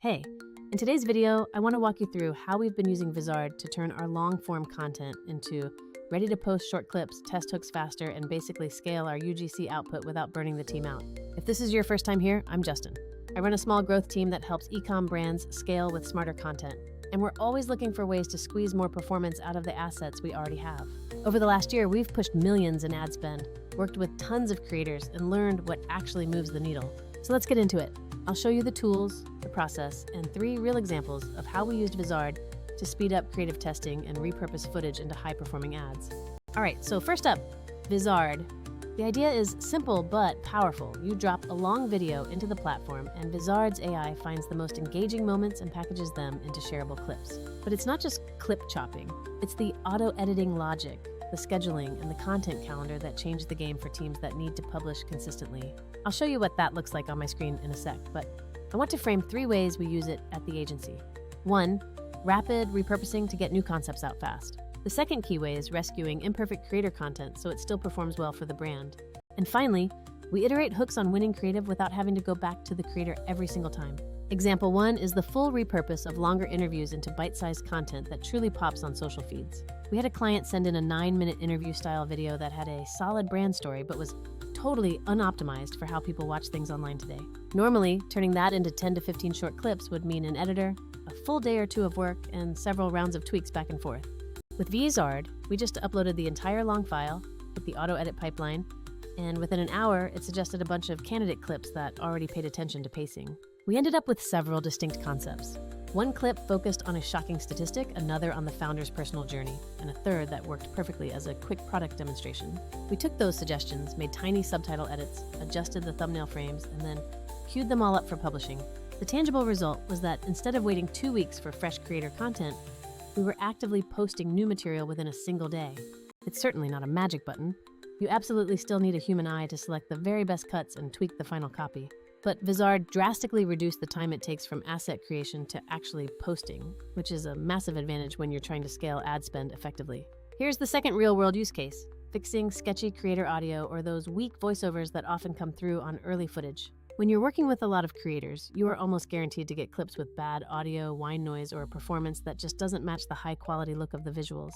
Hey, in today's video, I want to walk you through how we've been using Vizard to turn our long-form content into ready-to-post short clips, test hooks faster, and basically scale our UGC output without burning the team out. If this is your first time here, I'm Justin. I run a small growth team that helps e-com brands scale with smarter content, and we're always looking for ways to squeeze more performance out of the assets we already have. Over the last year, we've pushed millions in ad spend, worked with tons of creators, and learned what actually moves the needle. So let's get into it. I'll show you the tools, the process, and 3 real examples of how we used Vizard to speed up creative testing and repurpose footage into high-performing ads. All right, so first up, Vizard. The idea is simple but powerful. You drop a long video into the platform, and Vizard's AI finds the most engaging moments and packages them into shareable clips. But it's not just clip chopping. It's the auto-editing logic, the scheduling, and the content calendar that change the game for teams that need to publish consistently. I'll show you what that looks like on my screen in a sec, but I want to frame 3 ways we use it at the agency. 1, rapid repurposing to get new concepts out fast. The second key way is rescuing imperfect creator content so it still performs well for the brand. And finally, we iterate hooks on winning creative without having to go back to the creator every single time. Example 1 is the full repurpose of longer interviews into bite-sized content that truly pops on social feeds. We had a client send in a 9-minute interview-style video that had a solid brand story but was totally unoptimized for how people watch things online today. Normally, turning that into 10 to 15 short clips would mean an editor, a full day or 2 of work, and several rounds of tweaks back and forth. With Vizard, we just uploaded the entire long file with the auto-edit pipeline, and within an hour, it suggested a bunch of candidate clips that already paid attention to pacing. We ended up with several distinct concepts. 1 clip focused on a shocking statistic, another on the founder's personal journey, and a third that worked perfectly as a quick product demonstration. We took those suggestions, made tiny subtitle edits, adjusted the thumbnail frames, and then queued them all up for publishing. The tangible result was that instead of waiting 2 weeks for fresh creator content, we were actively posting new material within a single day. It's certainly not a magic button. You absolutely still need a human eye to select the very best cuts and tweak the final copy. But Vizard drastically reduced the time it takes from asset creation to actually posting, which is a massive advantage when you're trying to scale ad spend effectively. Here's the second real-world use case: fixing sketchy creator audio or those weak voiceovers that often come through on early footage. When you're working with a lot of creators, you are almost guaranteed to get clips with bad audio, whine noise, or a performance that just doesn't match the high-quality look of the visuals.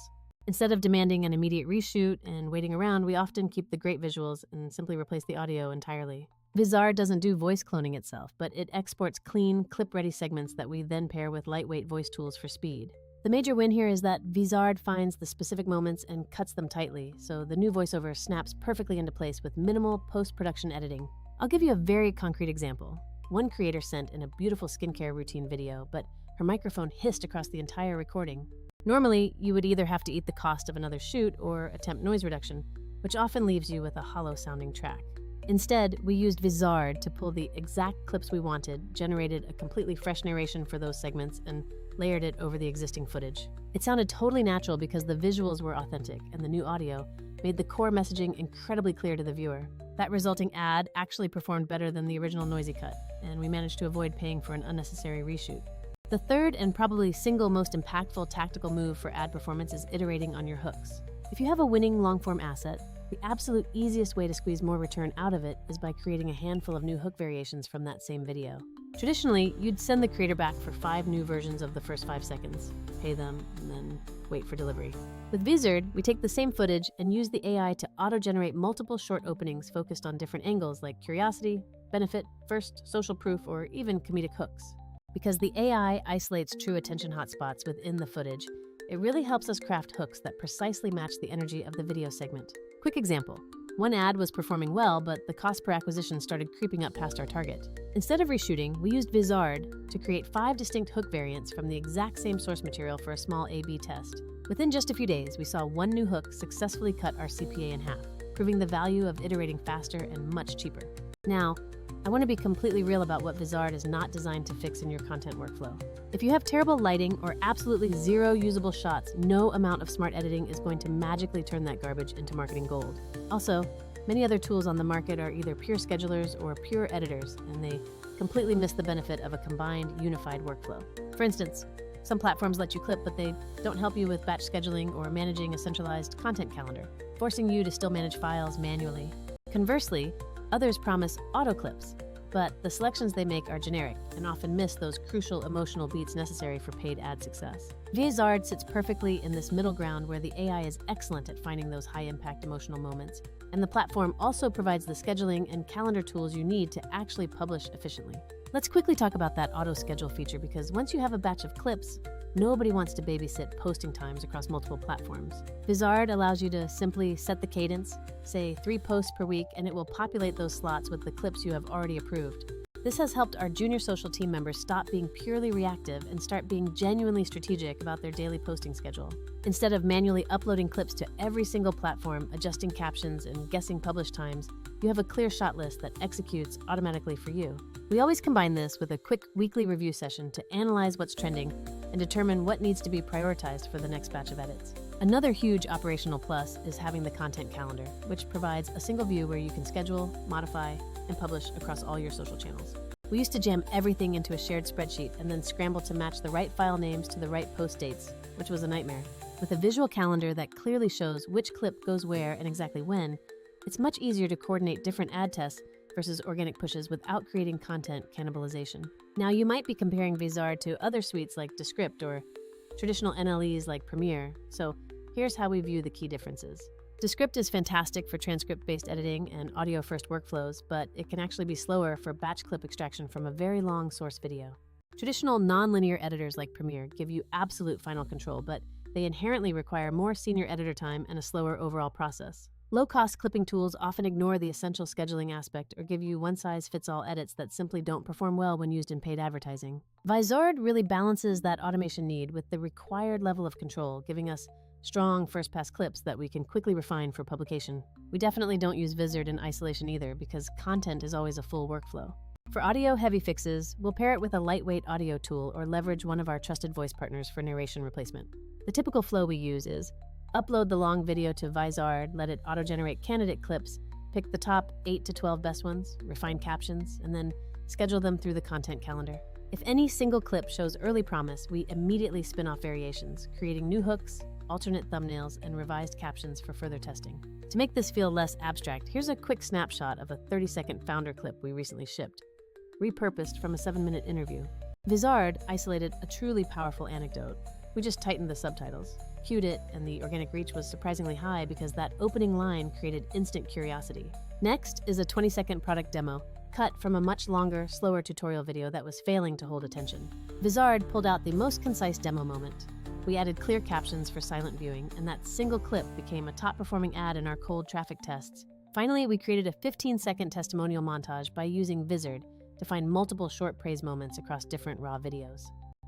Instead of demanding an immediate reshoot and waiting around, we often keep the great visuals and simply replace the audio entirely. Vizard doesn't do voice cloning itself, but it exports clean, clip-ready segments that we then pair with lightweight voice tools for speed. The major win here is that Vizard finds the specific moments and cuts them tightly, so the new voiceover snaps perfectly into place with minimal post-production editing. I'll give you a very concrete example. 1 creator sent in a beautiful skincare routine video, but her microphone hissed across the entire recording. Normally, you would either have to eat the cost of another shoot or attempt noise reduction, which often leaves you with a hollow-sounding track. Instead, we used Vizard to pull the exact clips we wanted, generated a completely fresh narration for those segments, and layered it over the existing footage. It sounded totally natural because the visuals were authentic, and the new audio made the core messaging incredibly clear to the viewer. That resulting ad actually performed better than the original noisy cut, and we managed to avoid paying for an unnecessary reshoot. The third and probably single most impactful tactical move for ad performance is iterating on your hooks. If you have a winning long-form asset, the absolute easiest way to squeeze more return out of it is by creating a handful of new hook variations from that same video. Traditionally, you'd send the creator back for 5 new versions of the first 5 seconds, pay them, and then wait for delivery. With Vizard, we take the same footage and use the AI to auto-generate multiple short openings focused on different angles like curiosity, benefit, first, social proof, or even comedic hooks. Because the AI isolates true attention hotspots within the footage, it really helps us craft hooks that precisely match the energy of the video segment. Quick example. 1 ad was performing well, but the cost per acquisition started creeping up past our target. Instead of reshooting, we used Vizard to create 5 distinct hook variants from the exact same source material for a small A/B test. Within just a few days, we saw 1 new hook successfully cut our CPA in half, proving the value of iterating faster and much cheaper. Now, I want to be completely real about what Vizard is not designed to fix in your content workflow. If you have terrible lighting or absolutely 0 usable shots, no amount of smart editing is going to magically turn that garbage into marketing gold. Also, many other tools on the market are either pure schedulers or pure editors, and they completely miss the benefit of a combined, unified workflow. For instance, some platforms let you clip, but they don't help you with batch scheduling or managing a centralized content calendar, forcing you to still manage files manually. Conversely, others promise auto clips, but the selections they make are generic and often miss those crucial emotional beats necessary for paid ad success. Vizard sits perfectly in this middle ground where the AI is excellent at finding those high-impact emotional moments, and the platform also provides the scheduling and calendar tools you need to actually publish efficiently. Let's quickly talk about that auto-schedule feature, because once you have a batch of clips, nobody wants to babysit posting times across multiple platforms. Vizard allows you to simply set the cadence, say 3 posts per week, and it will populate those slots with the clips you have already approved. This has helped our junior social team members stop being purely reactive and start being genuinely strategic about their daily posting schedule. Instead of manually uploading clips to every single platform, adjusting captions, and guessing publish times, you have a clear shot list that executes automatically for you. We always combine this with a quick weekly review session to analyze what's trending and determine what needs to be prioritized for the next batch of edits. Another huge operational plus is having the content calendar, which provides a single view where you can schedule, modify, and publish across all your social channels. We used to jam everything into a shared spreadsheet and then scramble to match the right file names to the right post dates, which was a nightmare. With a visual calendar that clearly shows which clip goes where and exactly when, it's much easier to coordinate different ad tests versus organic pushes without creating content cannibalization. Now, you might be comparing Vizard to other suites like Descript or traditional NLEs like Premiere, so here's how we view the key differences. Descript is fantastic for transcript-based editing and audio-first workflows, but it can actually be slower for batch clip extraction from a very long source video. Traditional non-linear editors like Premiere give you absolute final control, but they inherently require more senior editor time and a slower overall process. Low-cost clipping tools often ignore the essential scheduling aspect or give you one-size-fits-all edits that simply don't perform well when used in paid advertising. Vizard really balances that automation need with the required level of control, giving us strong first-pass clips that we can quickly refine for publication. We definitely don't use Vizard in isolation either, because content is always a full workflow. For audio-heavy fixes, we'll pair it with a lightweight audio tool or leverage one of our trusted voice partners for narration replacement. The typical flow we use is upload the long video to Vizard, let it auto-generate candidate clips, pick the top 8 to 12 best ones, refine captions, and then schedule them through the content calendar. If any single clip shows early promise, we immediately spin off variations, creating new hooks, alternate thumbnails, and revised captions for further testing. To make this feel less abstract, here's a quick snapshot of a 30-second founder clip we recently shipped, repurposed from a 7-minute interview. Vizard isolated a truly powerful anecdote. We just tightened the subtitles, cued it, and the organic reach was surprisingly high because that opening line created instant curiosity. Next is a 20-second product demo, cut from a much longer, slower tutorial video that was failing to hold attention. Vizard pulled out the most concise demo moment. We added clear captions for silent viewing, and that single clip became a top-performing ad in our cold traffic tests. Finally, we created a 15-second testimonial montage by using Vizard to find multiple short praise moments across different raw videos.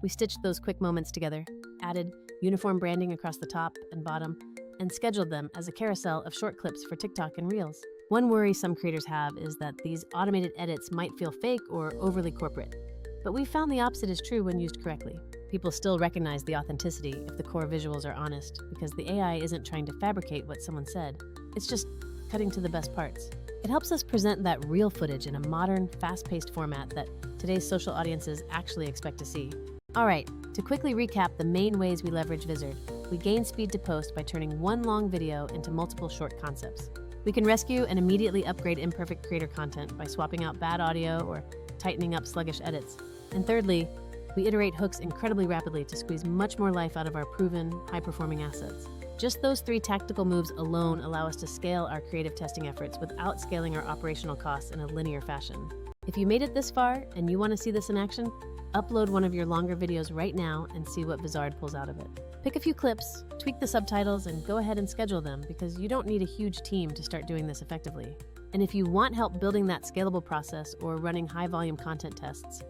We stitched those quick moments together, added uniform branding across the top and bottom, and scheduled them as a carousel of short clips for TikTok and Reels. One worry some creators have is that these automated edits might feel fake or overly corporate, but we found the opposite is true when used correctly. People still recognize the authenticity if the core visuals are honest, because the AI isn't trying to fabricate what someone said. It's just cutting to the best parts. It helps us present that real footage in a modern, fast-paced format that today's social audiences actually expect to see. All right, to quickly recap the main ways we leverage Vizard, we gain speed to post by turning one long video into multiple short concepts. We can rescue and immediately upgrade imperfect creator content by swapping out bad audio or tightening up sluggish edits. And thirdly, we iterate hooks incredibly rapidly to squeeze much more life out of our proven, high-performing assets. Just those 3 tactical moves alone allow us to scale our creative testing efforts without scaling our operational costs in a linear fashion. If you made it this far and you want to see this in action, upload one of your longer videos right now and see what Vizard pulls out of it. Pick a few clips, tweak the subtitles, and go ahead and schedule them, because you don't need a huge team to start doing this effectively. And if you want help building that scalable process or running high-volume content tests,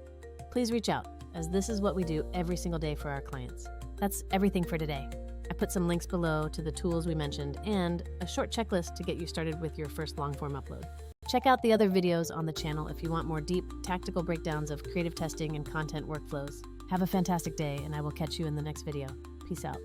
please reach out, as this is what we do every single day for our clients. That's everything for today. I put some links below to the tools we mentioned and a short checklist to get you started with your first long-form upload. Check out the other videos on the channel if you want more deep, tactical breakdowns of creative testing and content workflows. Have a fantastic day, and I will catch you in the next video. Peace out.